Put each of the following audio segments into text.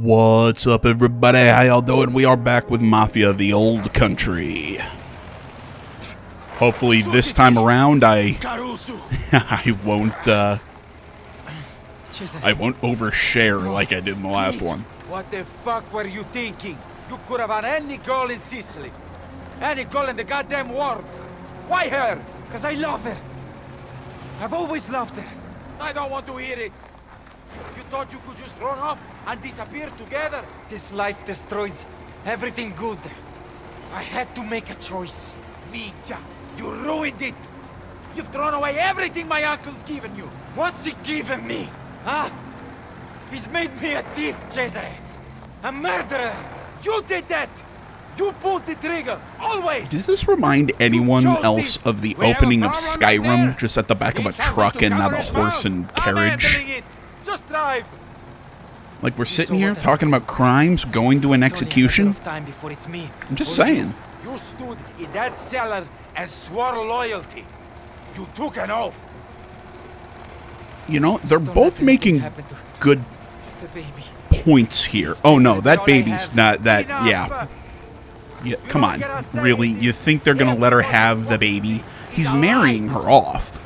What's up, everybody? How y'all doing? We are back with Mafia, the old country. Hopefully this time around I won't overshare like I did in the last one. What the fuck were you thinking? You could have had any girl in Sicily. Any girl in the goddamn world. Why her? Because I love her. I've always loved her. I don't want to hear it. You thought you could just run off and disappear together? This life destroys everything good. I had to make a choice. Mika, you ruined it. You've thrown away everything my uncle's given you. What's he given me? Huh? He's made me a thief, Cesare. A murderer. You did that. You pulled the trigger, always! Does this remind anyone else of the opening of Skyrim, just at the back of a truck and not a horse and carriage? Just drive. Like we're sitting here talking about crimes, going to an execution? I'm just saying. You stood in that cellar and swore loyalty. You took an oath. You know, they're both making good points here. Oh no, that baby's not that, yeah. Yeah, come on, really? You think they're gonna let her have the baby? He's marrying her off.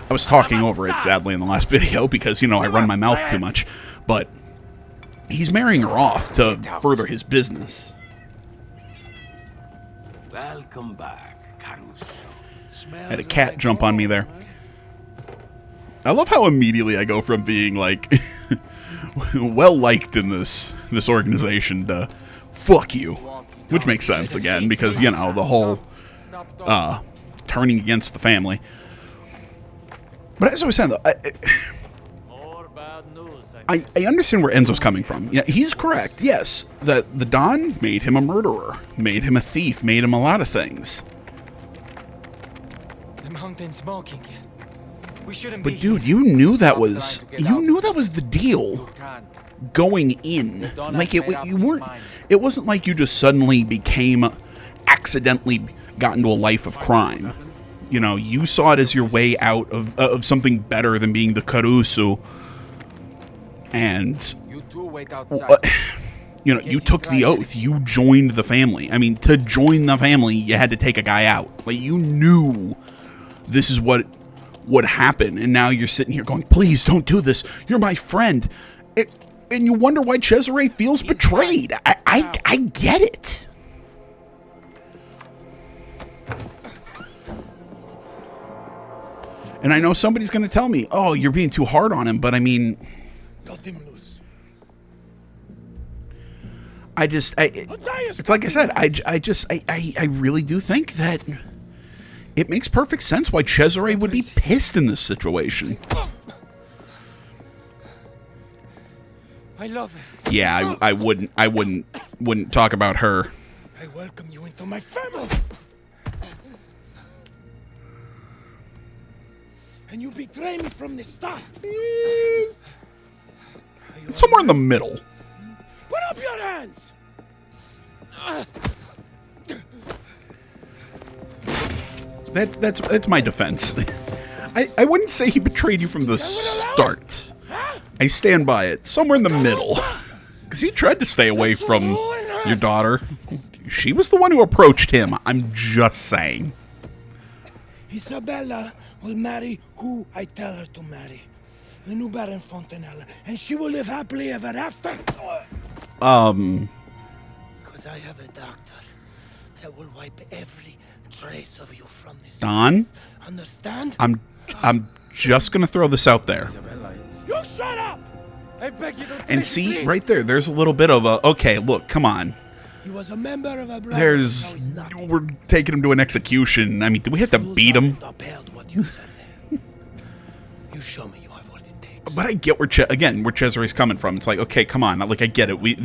I was talking over it, sadly, in the last video because, you know, I run my mouth too much. But he's marrying her off to further his business. Welcome back, Caruso. Had a cat jump on me there. I love how immediately I go from being, like, well-liked in this organization to fuck you. Which makes sense, again, because, you know, the whole turning against the family. But as I was saying, though, I understand where Enzo's coming from. Yeah, he's correct, yes. That the Don made him a murderer, made him a thief, made him a lot of things. The mountain smoking. We shouldn't be. But dude, you knew that was the deal going in. Like you weren't. It wasn't like you just suddenly accidentally got into a life of crime. You know, you saw it as your way out of something better than being the Caruso. And, you know, you took the oath. You joined the family. I mean, to join the family, you had to take a guy out. Like, you knew this is what would happen. And now you're sitting here going, please don't do this. You're my friend. And you wonder why Cesare feels betrayed. I get it. And I know somebody's going to tell me, oh, you're being too hard on him. But I mean, cut him loose. It's like I said, I really do think that it makes perfect sense why Cesare would be pissed in this situation. I love her. Yeah, I wouldn't talk about her. I welcome you into my family. And you betray me from the start. Somewhere in the middle. Put up your hands. That's my defense. I wouldn't say he betrayed you from the start. I stand by it. Somewhere in the middle. Because he tried to stay away from your daughter. She was the one who approached him. I'm just saying. Isabella will marry who I tell her to marry. The new Baron Fontanella. And she will live happily ever after. Because I have a doctor that will wipe every trace of you from this. Don? Understand? I'm just going to throw this out there. You shut up! I beg you don't. And see, right there, there's a little bit of a, okay, look, come on. He was a member of a brother. We're taking him to an execution. I mean, do we have to beat him? You show me you have what it takes. But I get where Cesare's coming from. It's like, okay, come on. Like, I get it. You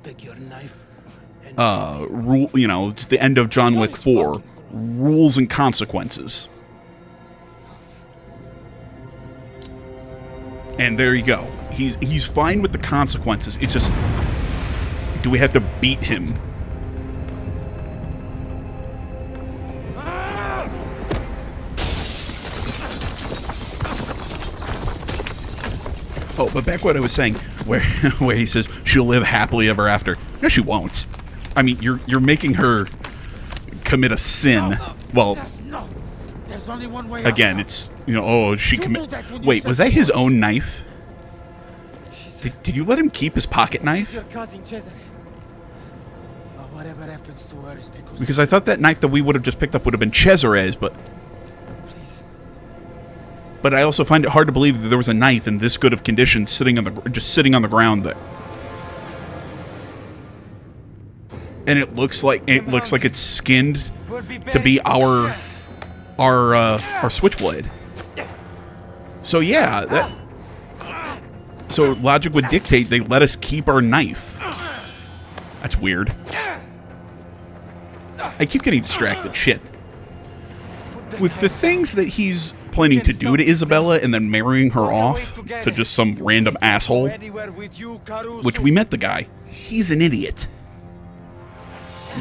take your knife and it's the end of John Wick 4. Rules and consequences. And there you go. He's fine with the consequences. It's just, do we have to beat him? Oh, but back what I was saying, where he says she'll live happily ever after. No, she won't. I mean, you're making her commit a sin. Well, No. There's only one way again, it's, she commit. Wait, was that his own knife? Did you let him keep his pocket knife? Your cousin Cesare. Whatever happens to her is Because I thought that knife that we would have just picked up would have been Cesare's, but... But I also find it hard to believe that there was a knife in this good of condition just sitting on the ground there. And it looks like it's skinned to be our switchblade. So yeah, so logic would dictate they let us keep our knife. That's weird. I keep getting distracted. Shit. With the things that he's planning to do to Isabella and then marrying her off to just some random asshole, which we met the guy. He's an idiot.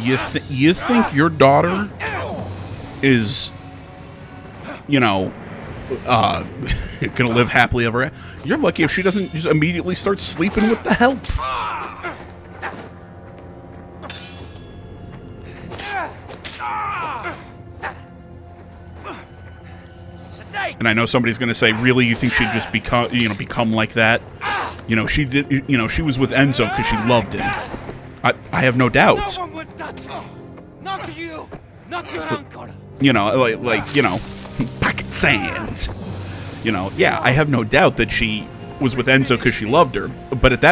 You think your daughter is, gonna live happily ever after? You're lucky if she doesn't just immediately start sleeping with the help. And I know somebody's going to say, really, you think she'd just become like that? She did, she was with Enzo because she loved him. I have no doubt. No one would touch me. Not you, not your uncle. Pocket sand. Yeah, I have no doubt that she was with Enzo because she loved her. But at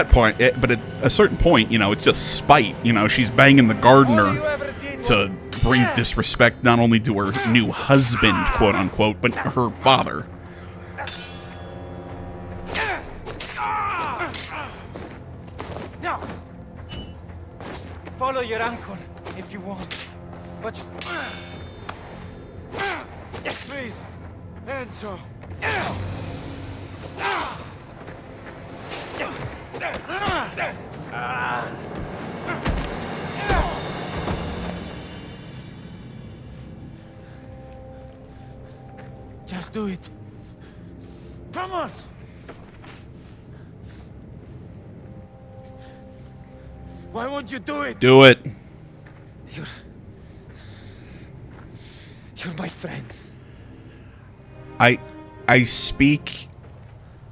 a certain point, it's just spite. She's banging the gardener to bring disrespect not only to her new husband, quote unquote, but her father. No. Follow your uncle if you want. But yes, please. Enzo. Just do it. Come on. Why won't you do it? Do it. You're my friend. I speak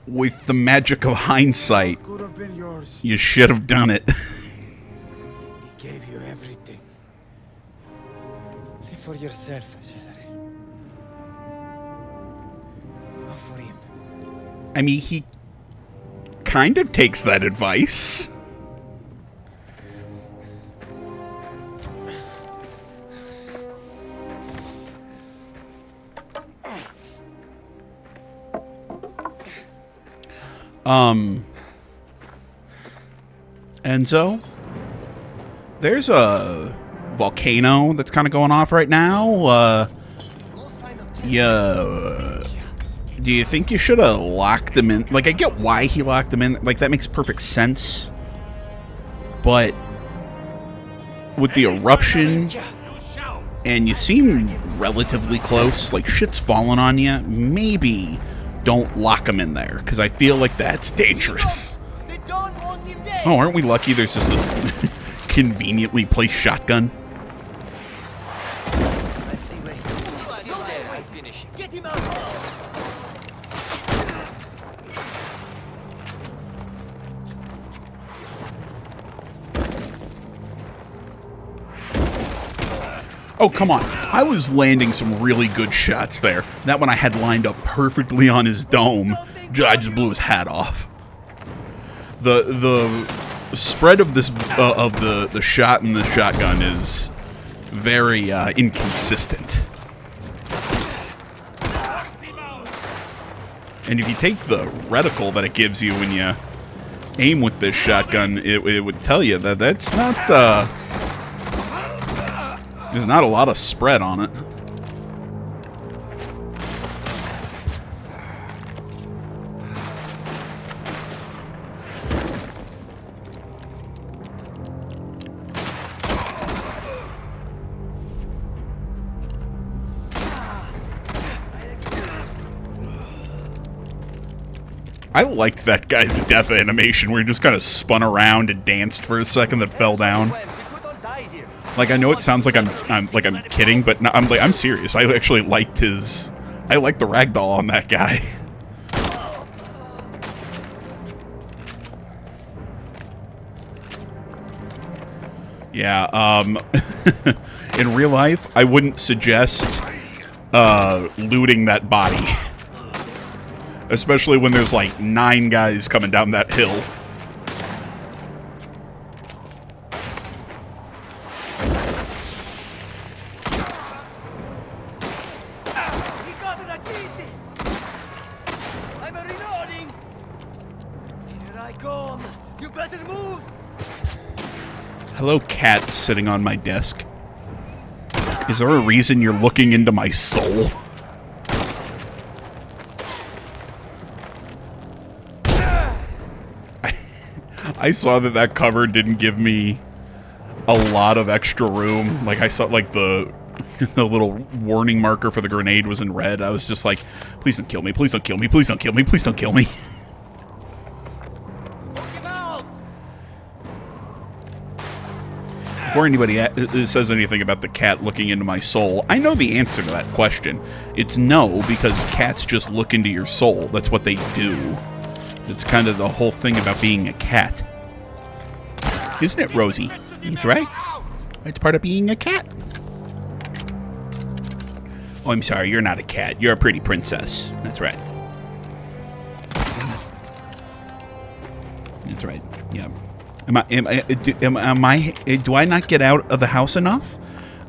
with the magic of hindsight. Could have been yours. You should have done it. He gave you everything. Live for yourself, Cesare. Not for him. I mean, he kind of takes that advice. Enzo, there's a volcano that's kind of going off right now. Do you think you should have locked him in? Like, I get why he locked him in. Like, that makes perfect sense. But with the eruption, and you seem relatively close, like shit's falling on you, maybe don't lock him in there, because I feel like that's dangerous. Oh, aren't we lucky there's just this conveniently placed shotgun? Get him out. Oh, come on. I was landing some really good shots there. That one I had lined up perfectly on his dome. I just blew his hat off. The spread of this the shot in the shotgun is very inconsistent. And if you take the reticle that it gives you when you aim with this shotgun, it would tell you that that's not there's not a lot of spread on it. I liked that guy's death animation where he just kind of spun around and danced for a second, then fell down. Like, I know it sounds like I'm kidding, but no, I'm serious. I actually liked his. I liked the ragdoll on that guy. Yeah. In real life, I wouldn't suggest looting that body, especially when there's like 9 guys coming down that hill. Hello, cat sitting on my desk. Is there a reason you're looking into my soul? I saw that cover didn't give me a lot of extra room. Like, I saw, like, the little warning marker for the grenade was in red. I was just like, please don't kill me, please don't kill me, please don't kill me, please don't kill me. Before anybody says anything about the cat looking into my soul, I know the answer to that question. It's no, because cats just look into your soul. That's what they do. It's kind of the whole thing about being a cat. Isn't it, Rosie? That's right. It's part of being a cat. Oh, I'm sorry, you're not a cat. You're a pretty princess. That's right. That's right. Yeah. Do I not get out of the house enough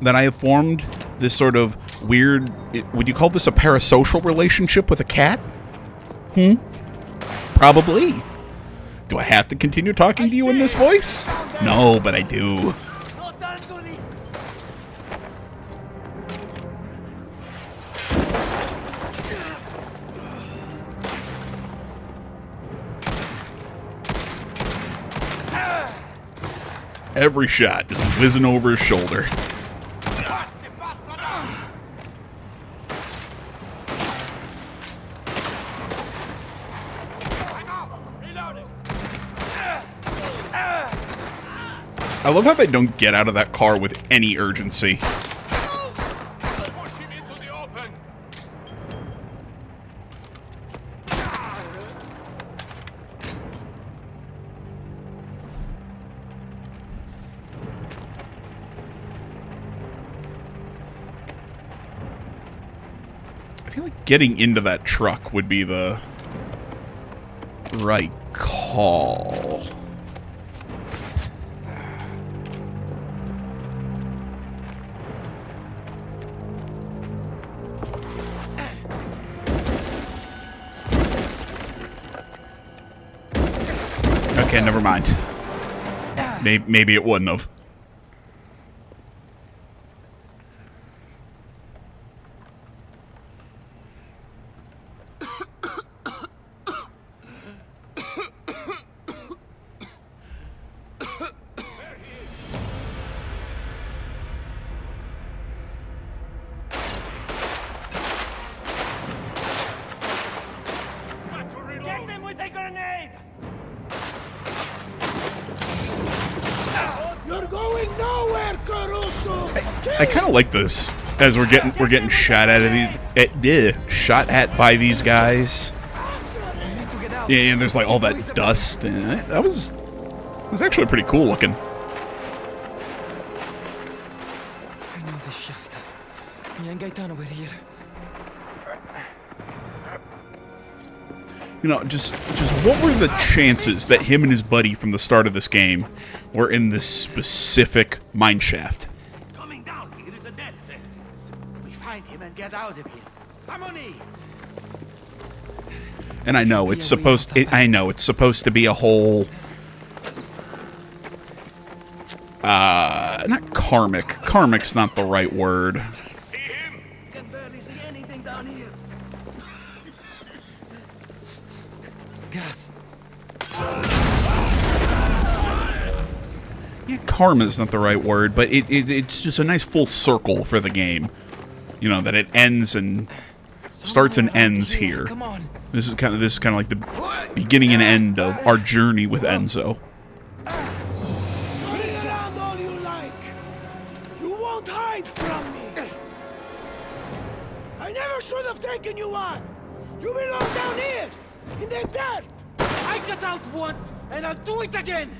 that I have formed this sort of weird, would you call this a parasocial relationship with a cat? Probably. Do I have to continue talking to you in this voice? No, but I do. Every shot just whizzing over his shoulder. I love how they don't get out of that car with any urgency. I feel like getting into that truck would be the right call. Okay, never mind. Maybe it wouldn't have. Get them with a grenade! You're going nowhere, Caruso! I kind of like this as we're getting shot at by these guys. Yeah, and there's like all that dust, and it was actually pretty cool looking. I know this shaft. Me and Gaetano were here. You know, just what were the chances that him and his buddy from the start of this game were in this specific mine shaft? Coming down here is a death sentence. We find him and get out of here. Harmony! And I know it's supposed to be a whole not karmic. Karmic's not the right word. See him? Can barely see anything down here. Gas. Yeah, karma's not the right word, but it's just a nice full circle for the game. You know, that it ends and starts and ends here. Come on. This is kind of like the beginning and end of our journey with Enzo. Scurry around all you like. You won't hide from me. I never should have taken you on. You belong down here, in the dirt. I got out once, and I'll do it again.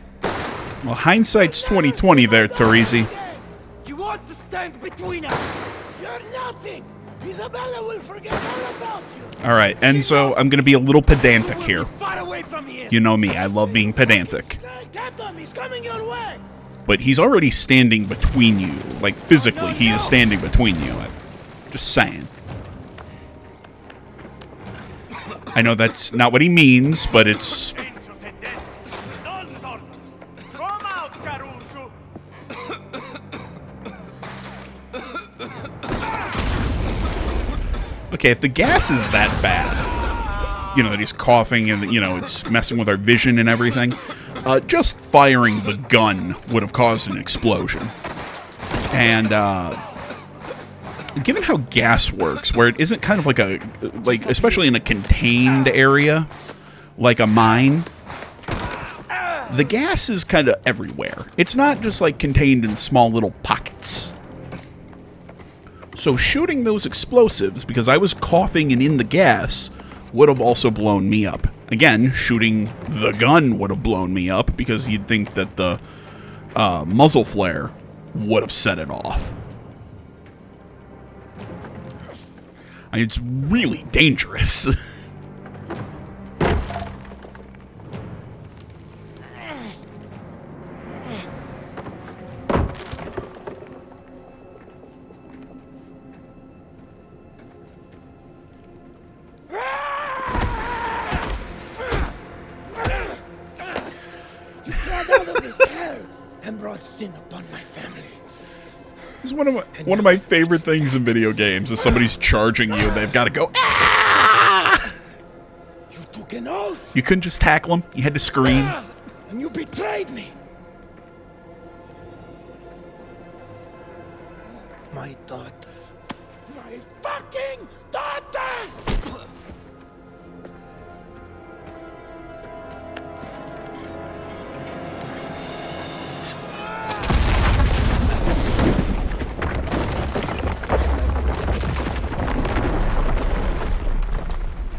Well, hindsight's 20/20 there, Teresi. You want to stand between us? You're nothing. Isabella will forget all about you. All right, Enzo, I'm going to be a little pedantic You will here. be far away from here. You know me, I love being pedantic. Get him. He's coming your way. But he's already standing between you. Like, physically, he is standing between you. Just saying. I know that's not what he means, but it's... Enzo said that. Don's orders. Come out, Caruso. Okay, if the gas is that bad, you know, that he's coughing and, you know, it's messing with our vision and everything, just firing the gun would have caused an explosion. And, given how gas works, where it isn't kind of like especially in a contained area, like a mine, the gas is kind of everywhere. It's not just like contained in small little pockets. So shooting those explosives, because I was coughing and in the gas, would have also blown me up. Again, shooting the gun would have blown me up, because you'd think that the muzzle flare would have set it off. It's really dangerous. You got out of this hell and brought sin upon my family. This is one of my favorite things in video games is somebody's charging you, they've got to go, ah! You took an oath, You couldn't just tackle him, you had to scream. and you betrayed me. My daughter. My fucking daughter!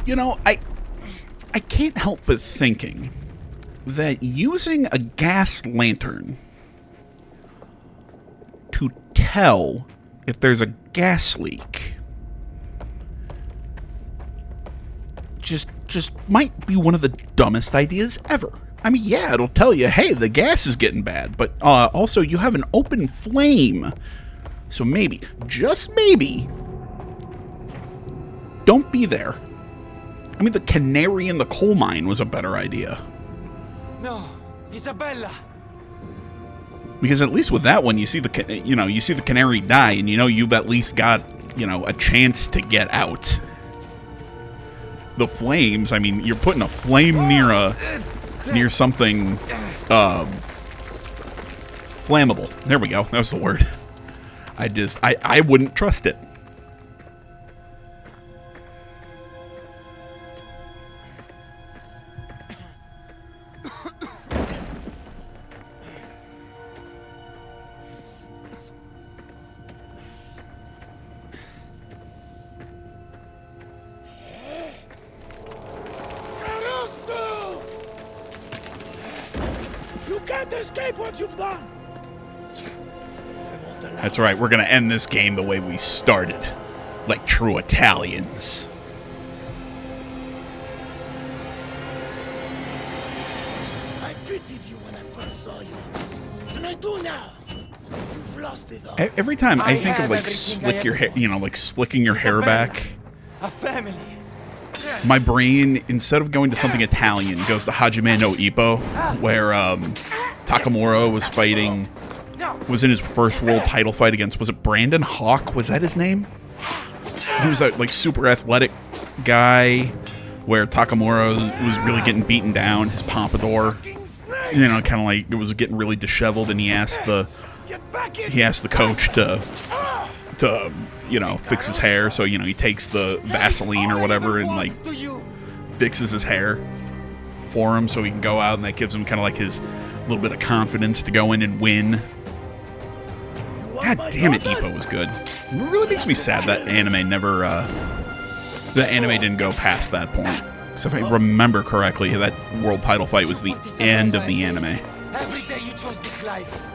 You know, I can't help but thinking that using a gas lantern to tell if there's a gas leak just might be one of the dumbest ideas ever. I mean, yeah, it'll tell you, hey, the gas is getting bad, but also you have an open flame. So maybe, just maybe, don't be there. I mean, the canary in the coal mine was a better idea. No, Isabella. Because at least with that one, you see the canary die, and you know you've at least got, you know, a chance to get out. The flames, I mean, you're putting a flame near something flammable. There we go. That was the word. I wouldn't trust it. You can't escape what you've done. That's right, we're gonna end this game the way we started. Like true Italians. I pitied you when I first saw you. And I do now. You've lost it all. Every time I think have of like everything I slick your ever hair, you know, like slicking your hair Isabella. back, A family. my brain, instead of going to something Italian, goes to Hajime no Ippo, where Takamura was fighting, was in his first world title fight against, was it Brandon Hawk? Was that his name? He was a like super athletic guy, where Takamura was really getting beaten down. His pompadour, you know, kind of like it was getting really disheveled, and he asked the coach to to, you know, fix his hair. So, you know, he takes the Vaseline or whatever and, like, fixes his hair for him so he can go out, and that gives him kind of like his little bit of confidence to go in and win. God damn it, Ippo was good. It really makes me sad that anime never, the anime didn't go past that point. So if I remember correctly, that world title fight was the end of the anime. Every day you chose this life.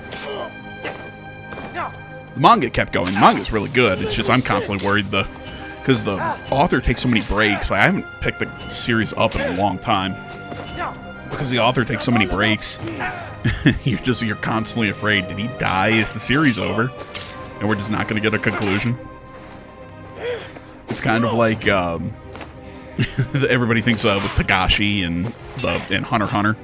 The manga kept going. The manga's really good. It's just I'm constantly worried because the author takes so many breaks. Like, I haven't picked the series up in a long time because the author takes so many breaks. you're constantly afraid. Did he die? Is the series over? And we're just not going to get a conclusion. It's kind of like everybody thinks with Tagashi and Hunter x Hunter.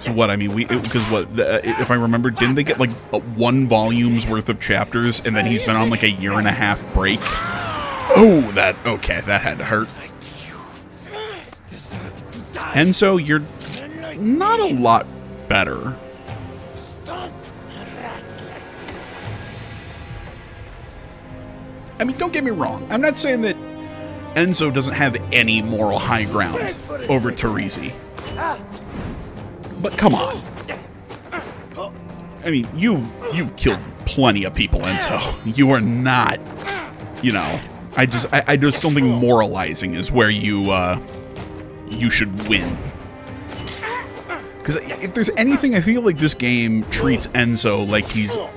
So what, I mean, if I remember, didn't they get like 1 volume's worth of chapters, and then he's been on like a 1.5 year break? Oh, that had to hurt. And so you're not a lot better. I mean, don't get me wrong. I'm not saying that Enzo doesn't have any moral high ground over Teresi. But come on. I mean, you've killed plenty of people, Enzo. You are not, you know. I just don't think moralizing is where you should win. Because if there's anything, I feel like this game treats Enzo like he's a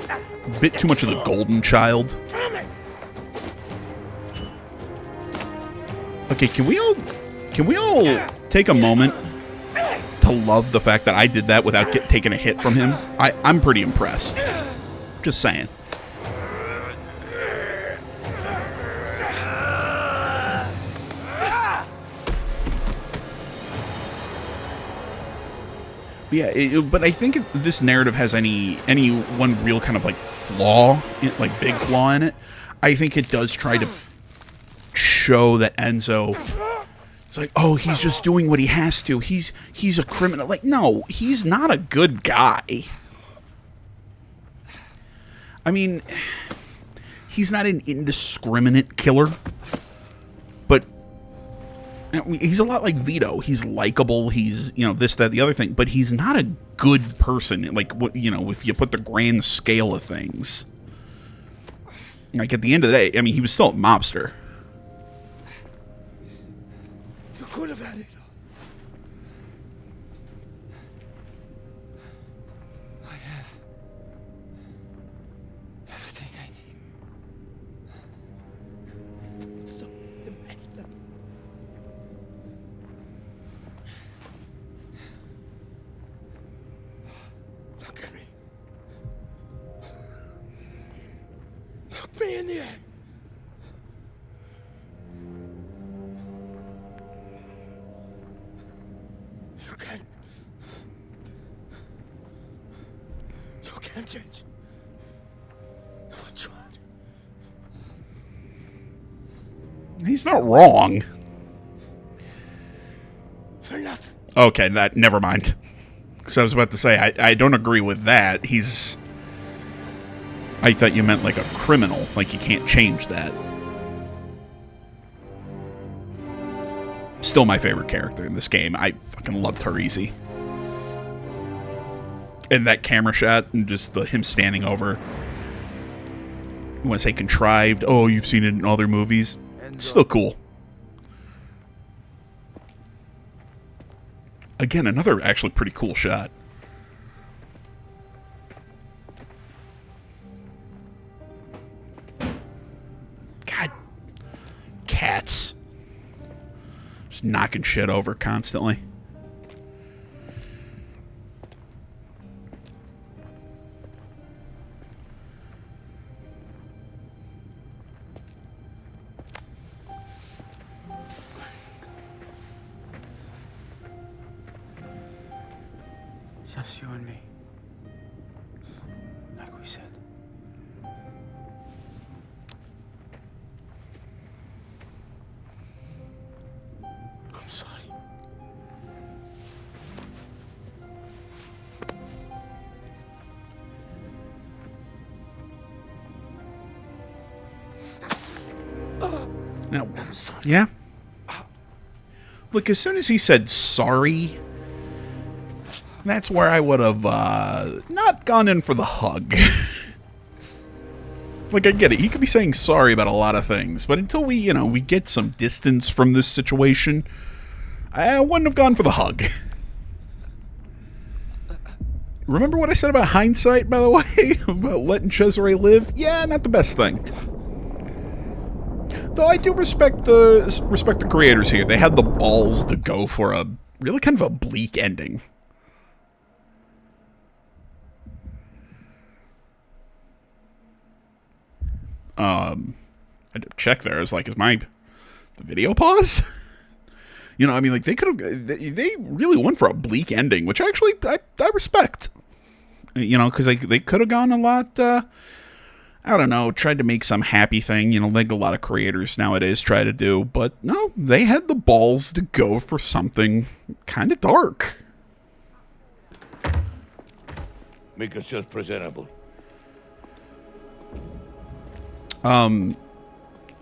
bit too much of the golden child. Okay, can we all take a moment to love the fact that I did that without taking a hit from him? I'm pretty impressed. Just saying. Yeah, but I think this narrative has any one real kind of like flaw, like big flaw in it. I think it does try to show that Enzo, it's like, oh, he's just doing what he has to. He's a criminal. Like, no, he's not a good guy. I mean, he's not an indiscriminate killer, but he's a lot like Vito. He's likable. He's, you know, this, that, the other thing, but he's not a good person. Like, you know, if you put the grand scale of things. Like, at the end of the day, I mean, he was still a mobster. You could have had it. I have everything I need. So, look at me. Look me in the eye. You can't change. I tried. He's not wrong. For nothing. Okay, never mind. Because I was about to say, I don't agree with that. I thought you meant like a criminal. Like, you can't change that. Still my favorite character in this game. I fucking love Teresi. And that camera shot, and just him standing over. You want to say contrived? Oh, you've seen it in other movies. It's still cool. Again, another actually pretty cool shot. God. Cats. Just knocking shit over constantly. Just you and me. Like we said. I'm sorry. Now, yeah. Look, as soon as he said sorry, that's where I would have not gone in for the hug. Like, I get it. He could be saying sorry about a lot of things, but until we, we get some distance from this situation, I wouldn't have gone for the hug. Remember what I said about hindsight, by the way? About letting Cesare live? Yeah, not the best thing. Though I do respect the creators here. They had the balls to go for a really kind of a bleak ending. I had to check there. I was like, is the video pause? I mean, like, they could have, they really went for a bleak ending, which actually I respect. Because they could have gone a lot, I don't know, tried to make some happy thing, like a lot of creators nowadays try to do. But no, they had the balls to go for something kind of dark. Make yourself presentable.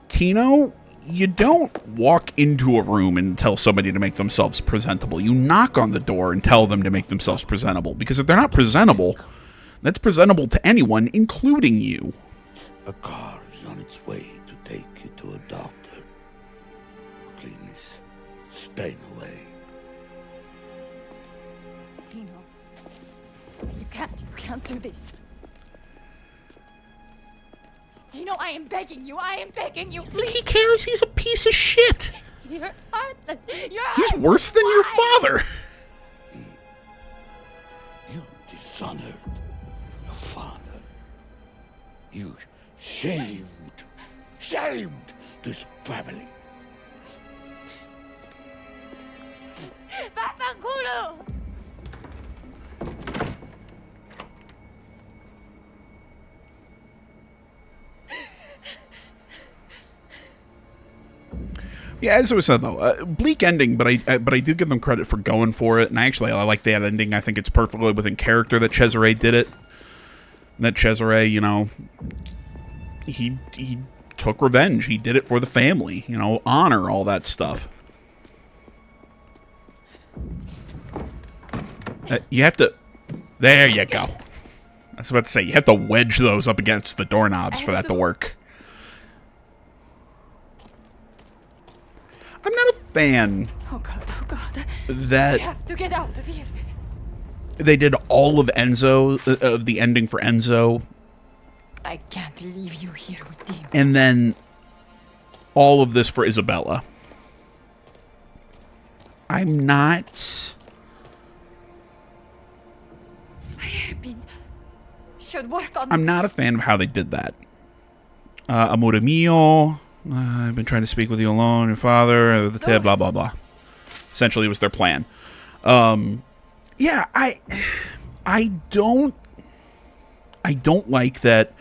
Tino, you don't walk into a room and tell somebody to make themselves presentable. You knock on the door and tell them to make themselves presentable. Because if they're not presentable, that's presentable to anyone, including you. A car is on its way to take you to a doctor. Clean this stain away. Tino, you can't do this. Tino, I am begging you, please. He cares? He's a piece of shit. You're heartless. He's worse than your father. You dishonored your father. You shamed this family. Vaffanculo! Yeah, as I was saying though, bleak ending, but I do give them credit for going for it, and I like that ending. I think it's perfectly within character that Cesare did it. That Cesare, he took revenge. He did it for the family, honor, all that stuff. You have to. There you go. I was about to say you have to wedge those up against the doorknobs for that to work. I'm not a fan Oh God. that We have to get out of here. they did all of the ending for Enzo, I can't leave you here with Tino. and then all of this for Isabella. I'm not... Hairpin should work on. I'm not a fan of how they did that. Amore mio, I've been trying to speak with you alone, your father, blah, blah, blah. Essentially, it was their plan. Yeah, I don't like that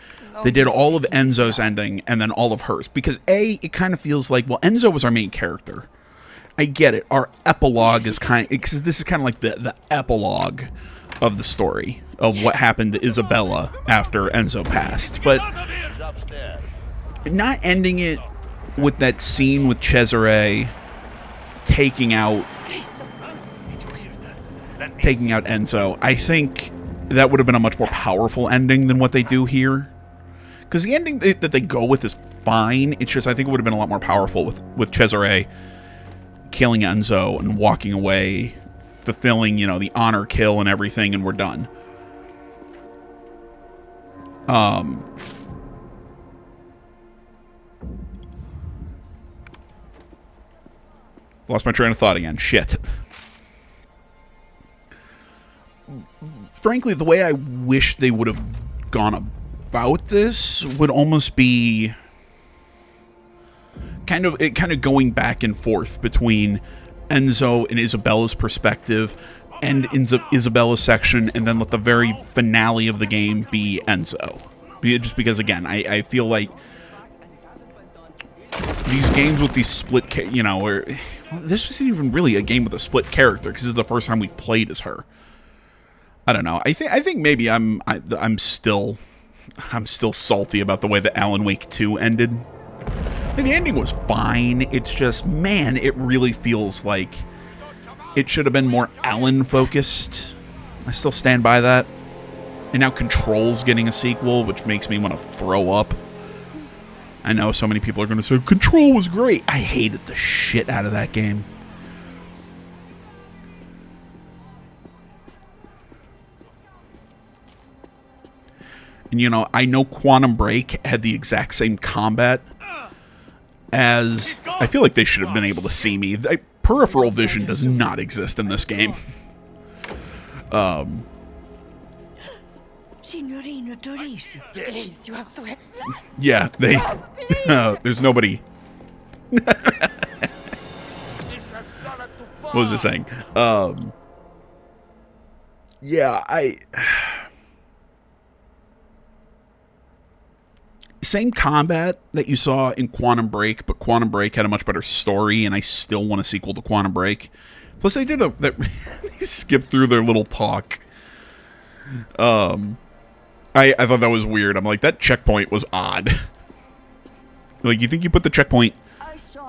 they did all of Enzo's ending and then all of hers. Because, A, it kind of feels like, well, Enzo was our main character. I get it. Our epilogue is because this is kind of like the epilogue of the story of what happened to Isabella after Enzo passed. But not ending it with that scene with Cesare taking out Enzo, I think that would have been a much more powerful ending than what they do here. Because the ending that they go with is fine. It's just I think it would have been a lot more powerful with Cesare killing Enzo and walking away, fulfilling, the honor kill and everything, and we're done. Lost my train of thought again. Shit. Frankly, the way I wish they would have gone about this would almost be kind of going back and forth between Enzo and Isabella's perspective and Isabella's section, and then let the very finale of the game be Enzo. Just because, again, I feel like these games with these split, where this wasn't even really a game with a split character because this is the first time we've played as her. I don't know. I think maybe I'm still salty about the way that Alan Wake 2 ended. And the ending was fine. It's just, man, it really feels like it should have been more Alan focused. I still stand by that. And now Control's getting a sequel, which makes me want to throw up. I know so many people are going to say, Control was great. I hated the shit out of that game. And, you know, I know Quantum Break had the exact same combat as... I feel like they should have been able to see me. Peripheral vision does not exist in this game. Signorino Torisi. Please, you have to help. Yeah, they... there's nobody... What was I saying? Yeah, same combat that you saw in Quantum Break, but Quantum Break had a much better story, and I still want a sequel to Quantum Break. Plus, they did they skipped through their little talk. I thought that was weird. I'm like, that checkpoint was odd. Like, you think you put the checkpoint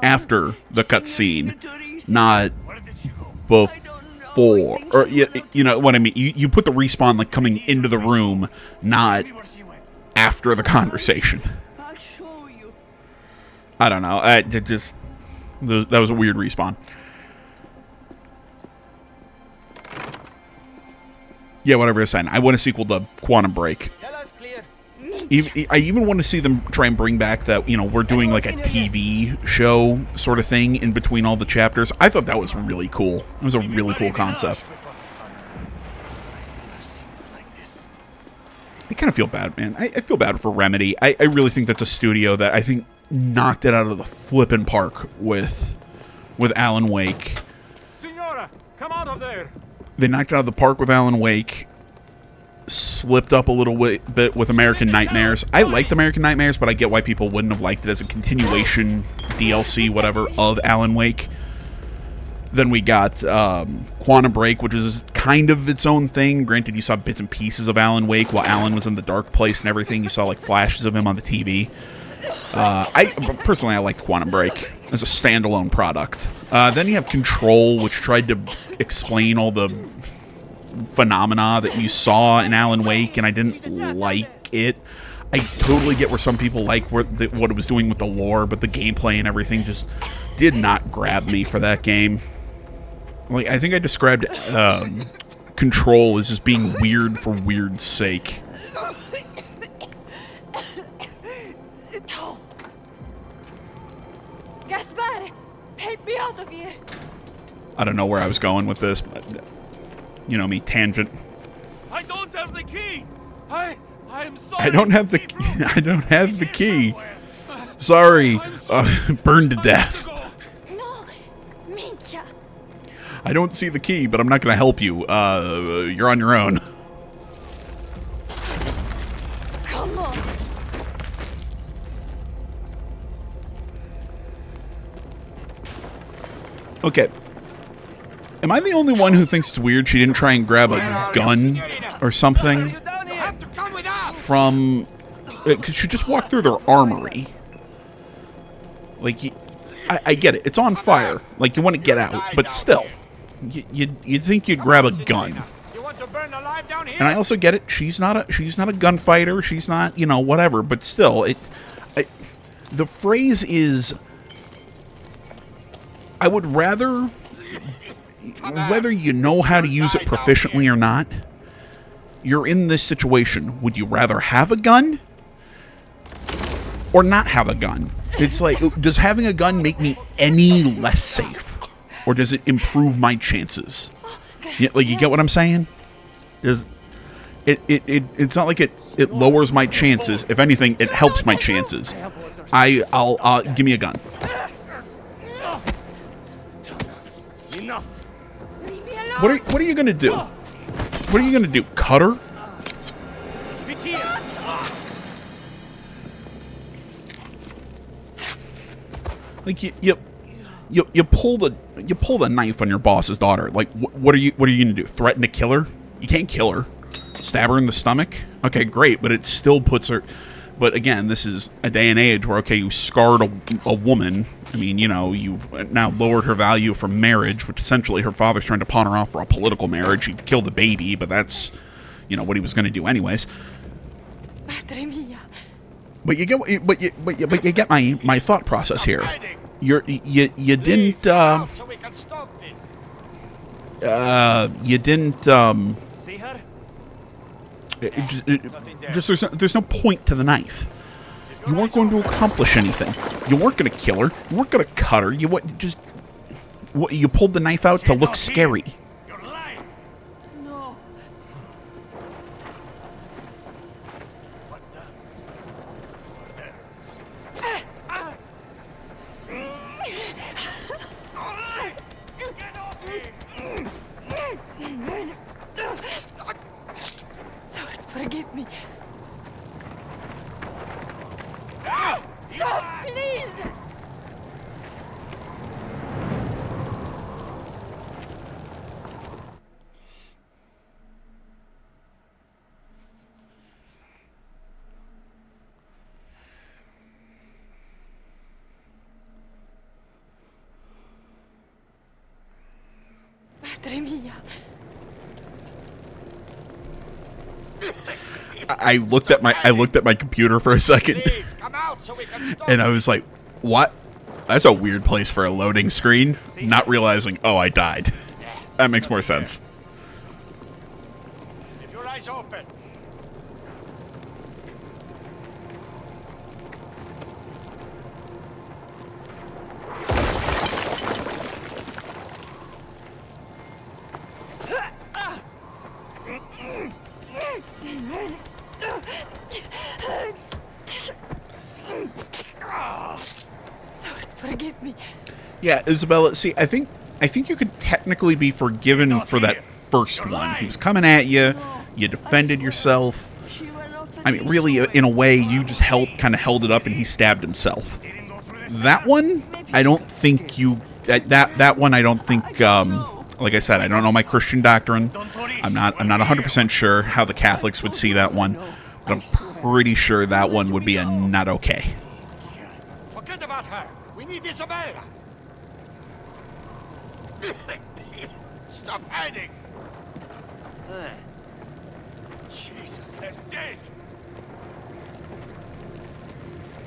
after the cutscene, not before, or you know what I mean? You put the respawn like coming into the room, not after the conversation. I don't know. That was a weird respawn. Yeah, whatever you're saying. I want a sequel to Quantum Break. I even want to see them try and bring back that, you know, we're doing like a TV show sort of thing in between all the chapters. I thought that was really cool. It was a really cool concept. I kind of feel bad, man. I feel bad for Remedy. I really think that's a studio that I think knocked it out of the flippin' park with Alan Wake. Signora, come out of there. They knocked it out of the park with Alan Wake. Slipped up a little bit with American Nightmares. I liked American Nightmares, but I get why people wouldn't have liked it as a continuation, DLC, whatever, of Alan Wake. Then we got Quantum Break, which is kind of its own thing. Granted, you saw bits and pieces of Alan Wake while Alan was in the dark place and everything. You saw like flashes of him on the TV. Personally, I liked Quantum Break as a standalone product. Then you have Control, which tried to explain all the phenomena that you saw in Alan Wake, and I didn't like it. I totally get where some people like what it was doing with the lore, but the gameplay and everything just did not grab me for that game. Like, I think I described Control as just being weird for weird's sake. Gaspar, help me out of here. I don't know where I was going with this, but you know me, tangent. I don't have the key. I'm sorry. I don't have the key. Sorry. Burned to death. No, minchia. I don't see the key, but I'm not going to help you. You're on your own. Come on. Okay. Am I the only one who thinks it's weird she didn't try and grab a gun or something from... Because she just walked through their armory. Like, I get it. It's on fire. Like, you want to get out. But still, you'd think you'd grab a gun. And I also get it. She's not a gunfighter. She's not, you know, whatever. But still, the phrase is... I would rather... Whether you know how to use it proficiently or not, you're in this situation. Would you rather have a gun or not have a gun? It's like, does having a gun make me any less safe, or does it improve my chances? Like, you get what I'm saying? Does it's not like it lowers my chances. If anything, it helps my chances. I'll give me a gun. Enough. What are you gonna do? What are you gonna do? Cut her? Like you pull the knife on your boss's daughter. Like what are you gonna do? Threaten to kill her? You can't kill her. Stab her in the stomach? Okay, great, but it still puts her. But again, this is a day and age where, okay, you scarred a woman. I mean, you know, you've now lowered her value for marriage, which essentially her father's trying to pawn her off for a political marriage. He killed the baby, but that's, you know, what he was going to do anyways. Madre mia. But you get, but you get my thought process here. You didn't See her? there's no point to the knife. You weren't going to accomplish anything. You weren't going to kill her. You weren't going to cut her. You pulled the knife out to look scary. You're lying. No. What's that? Over there. Get off me! Lord, forgive me. Stop, please! Madre mia. I looked at my computer for a second, Please, come out so we can stop. and I was like, "What? That's a weird place for a loading screen." Not realizing, oh, I died. That makes more sense. Keep your eyes open. Forgive me. Yeah, Isabella. See, I think you could technically be forgiven for that first one. He was coming at you. You defended yourself. I mean, really, in a way, you just kind of held it up, and he stabbed himself. That one, I don't think you. That one, I don't think. Like I said, I don't know my Christian doctrine. I'm not 100% sure how the Catholics would see that one, but I'm pretty sure that one would be a not okay. Forget about her. We need Isabella. Stop hiding. Jesus, they're dead.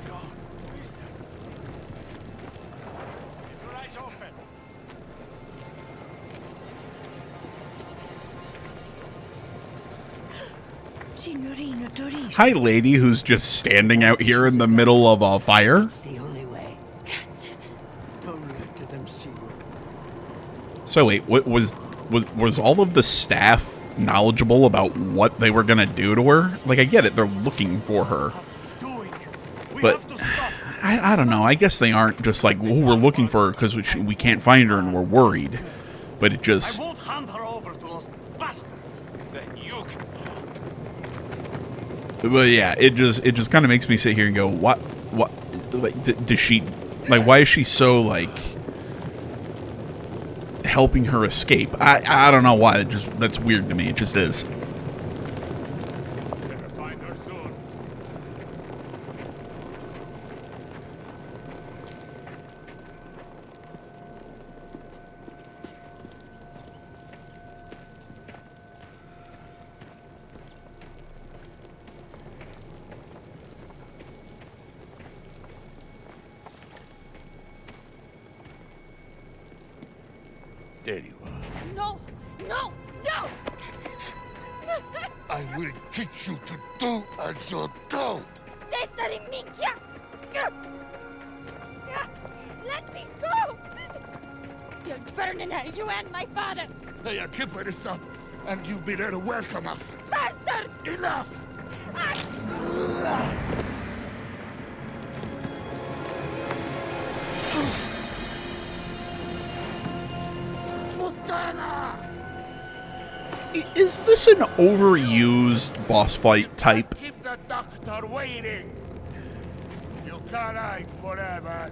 God, who is that? Keep your eyes open. Signorina Doris. Hi, lady, who's just standing out here in the middle of a fire. It's the only way. Don't let them see you. So wait, what was all of the staff knowledgeable about what they were gonna do to her? Like, I get it, they're looking for her, but I don't know. I guess they aren't just like, well, we're looking for her because we can't find her and we're worried. But it just, I won't hand her over to those bastards. Then you can. but yeah, it just kind of makes me sit here and go, what, like, does she, like, why is she so like helping her escape? I don't know why. That's weird to me. It just is. Better find her soon. There you are. No, no, no! I will teach you to do as you're told. Testa di minchia! Let me go! You'll burn in hell, you and my father! Hey, keep this up, and you'll be there to welcome us. Bastard! Enough! Putana! Is this an overused boss fight type? Keep the doctor waiting. You can't hide forever.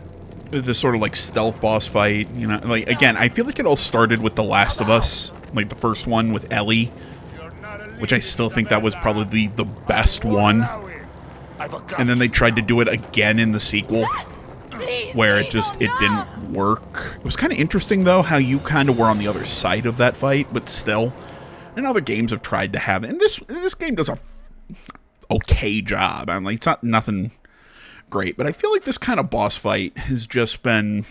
This sort of like stealth boss fight, you know, like, again, I feel like it all started with The Last of Us, like the first one with Ellie, You're not a which I still think that was probably the best one. And then they tried to do it again in the sequel, Please, where it Tino, didn't work. It was kind of interesting, though, how you kind of were on the other side of that fight, but still. And other games have tried to have it. And this game does a okay job. I'm like, it's not nothing great, but I feel like this kind of boss fight has just been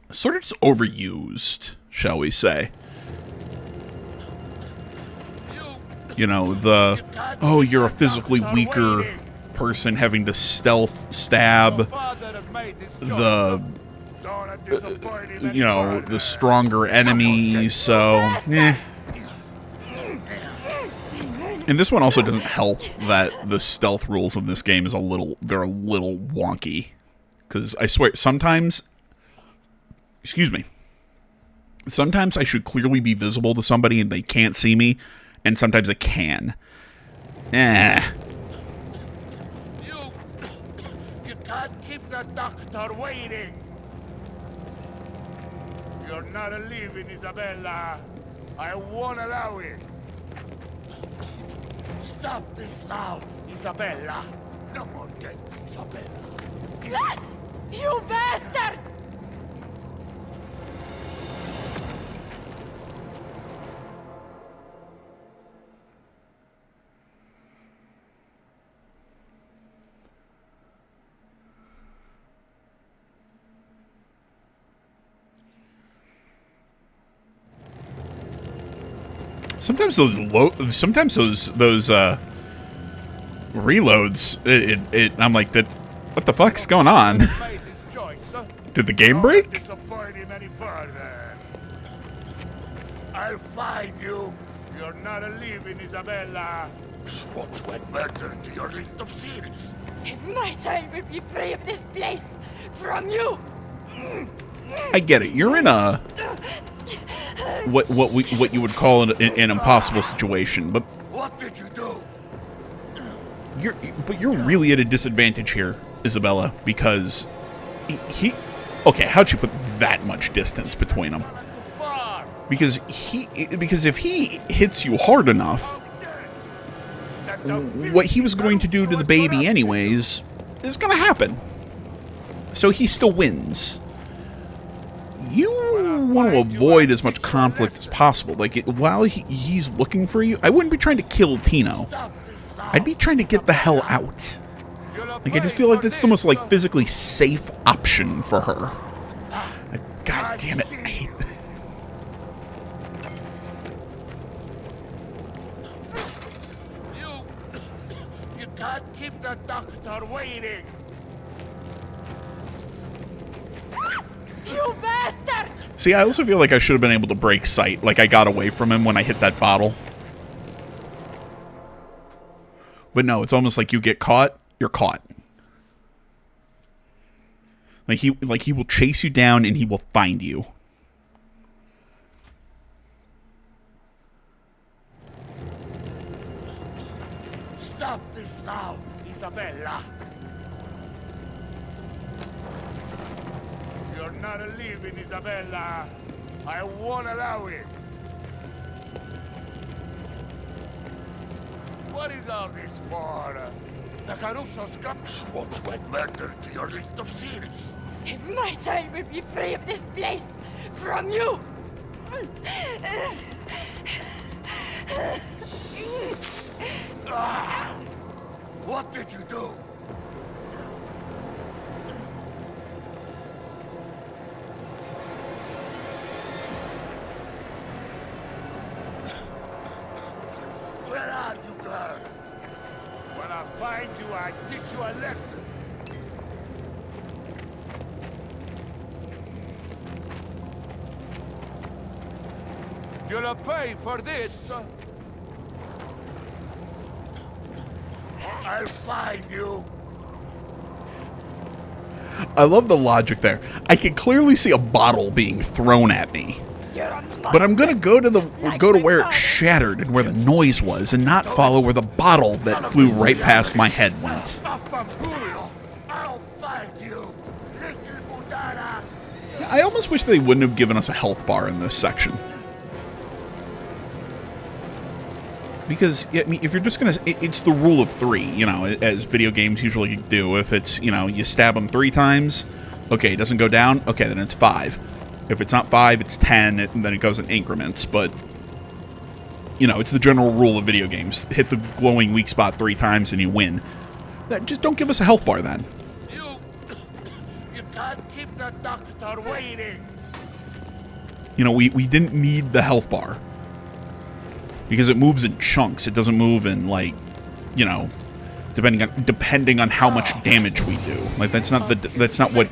sort of just overused, shall we say. You know, oh, you're a physically weaker person having to stealth stab the stronger enemy, so, eh. And this one also doesn't help that the stealth rules in this game they're a little wonky. Because I swear, sometimes I should clearly be visible to somebody and they can't see me, and sometimes I can. You can't keep the doctor waiting. You're not leaving, Isabella. I won't allow it. Stop this now, Isabella. No more games, Isabella. You bastard! Sometimes those reloads, I'm like, what the fuck's going on? Did the game break? Disappoint him any further. I'll find you. You're not leaving, Isabella. What to add murder to your list of sins? If my child will be free of this place from you. I get it. You're in a what you would call an impossible situation, but What did you do? you're really at a disadvantage here, Isabella, because he okay, how'd you put that much distance between them? Because if he hits you hard enough, what he was going to do to the baby anyways is going to happen. So he still wins. You want to avoid as much conflict as possible. Like, while he's looking for you, I wouldn't be trying to kill Tino. I'd be trying to get the hell out. Like, I just feel like that's the most, like, physically safe option for her. God damn it. I hate that. You can't keep the doctor waiting. You bastard! See, I also feel like I should have been able to break sight. Like, I got away from him when I hit that bottle. But no, it's almost like you get caught, you're caught. Like he will chase you down and he will find you. Stop this now, Isabella. You're not leaving, Isabella. I won't allow it. What is all this for? The Caruso's guts won't add murder to your list of sins. If my child will be free of this place from you. What did you do? Where are you, girl? When I find you, I teach you a lesson. You'll pay for this. I'll find you. I love the logic there. I can clearly see a bottle being thrown at me. But I'm gonna go to where it shattered and where the noise was, and not follow where the bottle that flew right past my head went. I'll find you, little Budana. I almost wish they wouldn't have given us a health bar in this section. Because, I mean, if you're just gonna... It's the rule of 3, you know, as video games usually do. If it's, you know, you stab them 3 times, okay, it doesn't go down, okay, then it's 5. If it's not 5, it's 10, and then it goes in increments, but... You know, it's the general rule of video games. Hit the glowing weak spot 3 times and you win. Just don't give us a health bar, then. You can't keep the doctor waiting. You know, we didn't need the health bar. Because it moves in chunks. It doesn't move in, like, you know, depending on how much damage we do. Like, that's not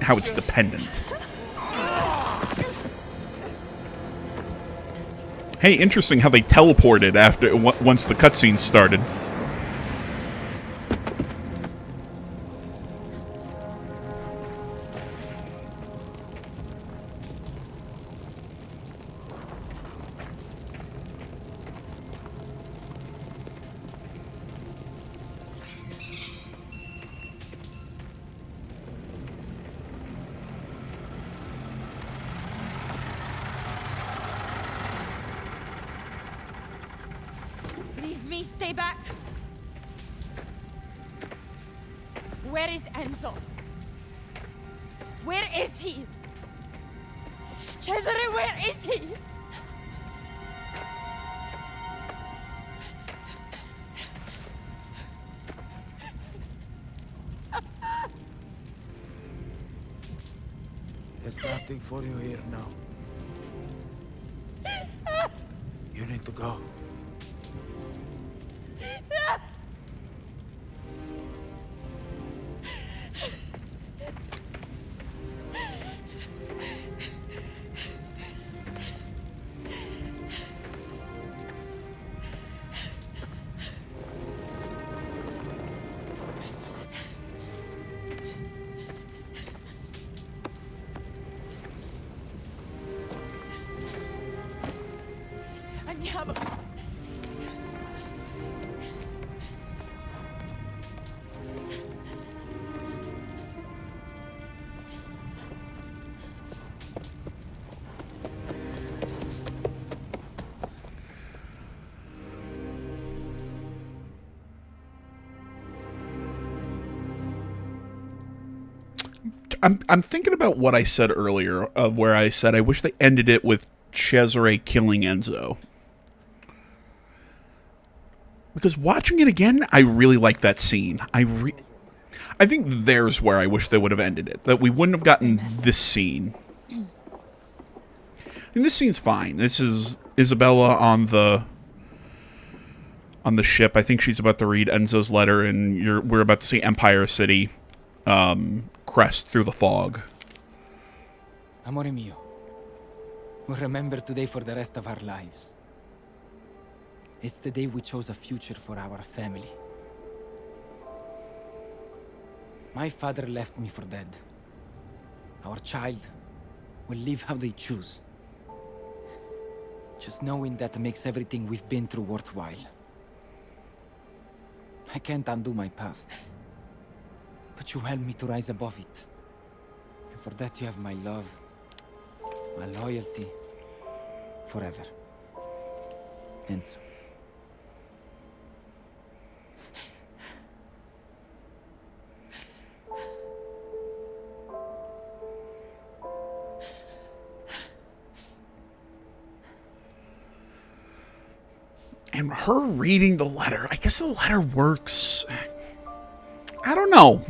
how it's dependent. Hey, interesting how they teleported after once the cutscene started. Leave me, stay back. Where is Enzo? Where is he? Cesare, where is he? There's nothing for you here now. You need to go. Andiamo. I'm thinking about what I said earlier, of where I said I wish they ended it with Cesare killing Enzo. Because watching it again, I really like that scene. I think there's where I wish they would have ended it. That we wouldn't have gotten this scene. And this scene's fine. This is Isabella on the ship. I think she's about to read Enzo's letter, and we're about to see Empire City crest through the fog. Amore mio, we'll remember today for the rest of our lives. It's the day we chose a future for our family. My father left me for dead. Our child will live how they choose. Just knowing that makes everything we've been through worthwhile. I can't undo my past. But you helped me to rise above it. And for that you have my love, my loyalty, forever. Enzo. And her reading the letter, I guess the letter works. I don't know.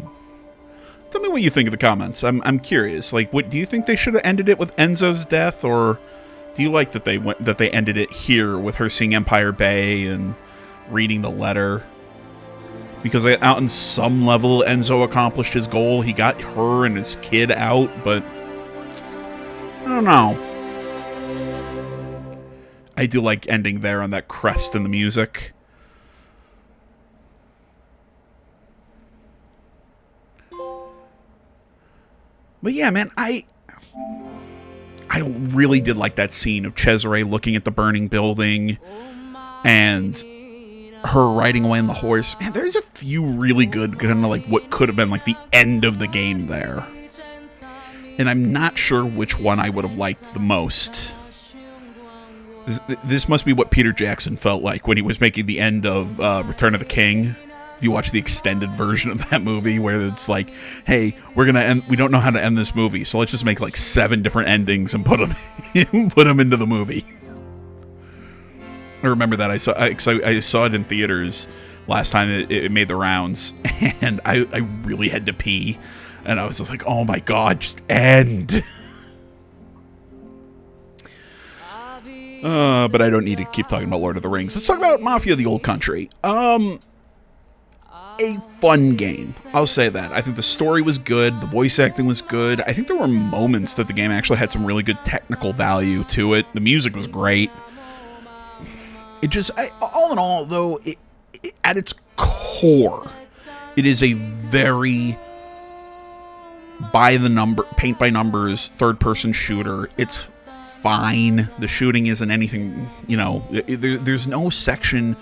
Tell me what you think in the comments. I'm curious. Like, what do you think they should have ended it with Enzo's death, or do you like that they ended it here with her seeing Empire Bay and reading the letter? Because out in some level, Enzo accomplished his goal. He got her and his kid out, but I don't know. I do like ending there on that crest in the music. But yeah, man, I really did like that scene of Cesare looking at the burning building and her riding away on the horse. Man, there's a few really good, kind of like what could have been like the end of the game there. And I'm not sure which one I would have liked the most. This must be what Peter Jackson felt like when he was making the end of Return of the King. If you watch the extended version of that movie, where it's like, hey, we don't know how to end this movie, so let's just make like 7 different endings and put them into the movie. I remember that I saw it in theaters last time it made the rounds, and I really had to pee, and I was just like, oh my god, just end. But I don't need to keep talking about Lord of the Rings. Let's talk about Mafia: The Old Country. A fun game. I'll say that. I think the story was good. The voice acting was good. I think there were moments that the game actually had some really good technical value to it. The music was great. It just, all in all, though, at its core, it is a very paint by numbers, third-person shooter. It's fine. The shooting isn't anything, there's no section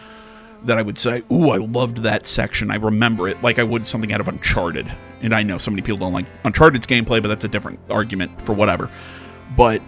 that I would say, ooh, I loved that section. I remember it like I would something out of Uncharted. And I know so many people don't like Uncharted's gameplay, but that's a different argument for whatever. But,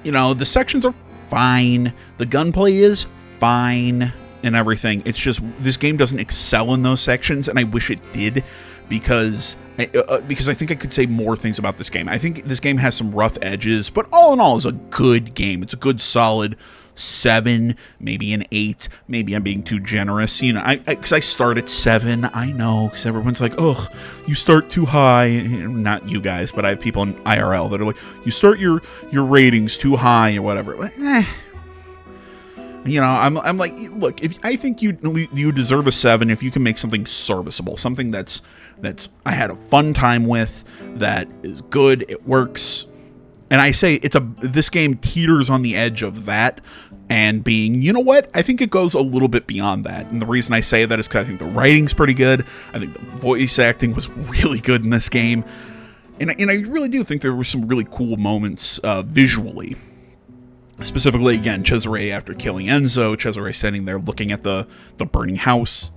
the sections are fine. The gunplay is fine and everything. It's just, this game doesn't excel in those sections, and I wish it did, because I think I could say more things about this game. I think this game has some rough edges, but all in all, it's a good game. It's a good, solid 7, maybe an 8. Maybe I'm being too generous. Because I start at 7. I know, because everyone's like, ugh, you start too high. Not you guys, but I have people in IRL that are like, you start your ratings too high or whatever. I'm like, look, if I think you deserve a 7 if you can make something serviceable, something that's I had a fun time with, that is good, it works. And I say this game teeters on the edge of that and being, you know what? I think it goes a little bit beyond that. And the reason I say that is because I think the writing's pretty good. I think the voice acting was really good in this game. And I really do think there were some really cool moments visually. Specifically, again, Cesare after killing Enzo, Cesare standing there looking at the burning house.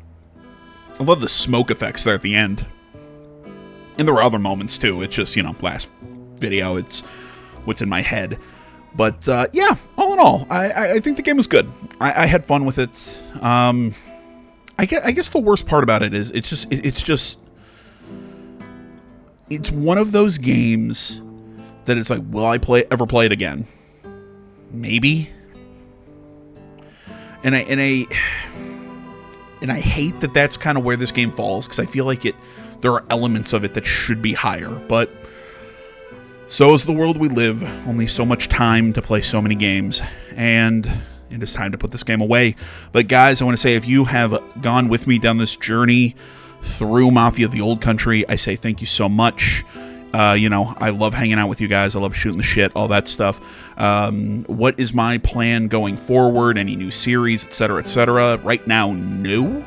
I love the smoke effects there at the end. And there were other moments too. It's just, last video, it's what's in my head. But yeah, all in all, I think the game was good. I had fun with it. I guess the worst part about it is it's one of those games that it's like, will I ever play it again? Maybe. And I hate that that's kind of where this game falls, because I feel like there are elements of it that should be higher, but so is the world we live. Only so much time to play so many games, and it is time to put this game away. But guys, I want to say, if you have gone with me down this journey through Mafia: The Old Country, I say thank you so much. I love hanging out with you guys. I love shooting the shit, all that stuff. What is my plan going forward? Any new series, etc., etc.? Right now, no.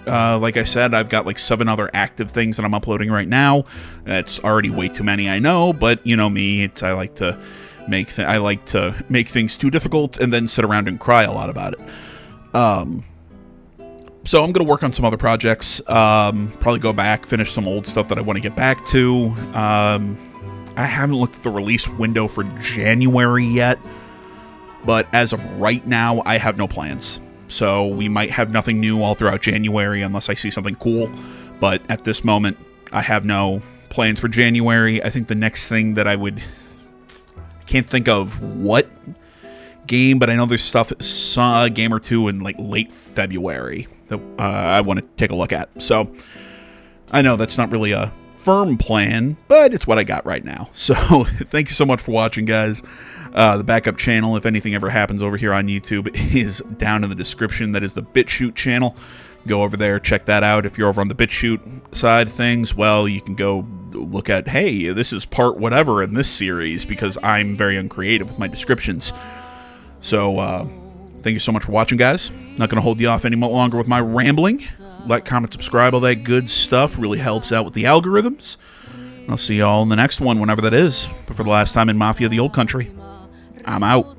Like I said, I've got like 7 other active things that I'm uploading right now. That's already way too many, I know, but you know me, I like to make things too difficult and then sit around and cry a lot about it. So I'm going to work on some other projects, probably go back, finish some old stuff that I want to get back to. I haven't looked at the release window for January yet, but as of right now, I have no plans. So we might have nothing new all throughout January unless I see something cool, but at this moment, I have no plans for January. I think the next thing that I can't think of what game, but I know there's stuff, a game or two in like late February that I want to take a look at. So I know that's not really a firm plan, but it's what I got right now. So thank you so much for watching, guys. The backup channel, if anything ever happens over here on YouTube, is down in the description. That is the BitChute channel. Go over there, check that out. If you're over on the BitChute side of things, well, you can go look at, hey, this is part whatever in this series, because I'm very uncreative with my descriptions. So, thank you so much for watching, guys. Not going to hold you off any longer with my rambling. Like, comment, subscribe, all that good stuff. Really helps out with the algorithms. I'll see you all in the next one, whenever that is. But for the last time in Mafia: The Old Country, I'm out.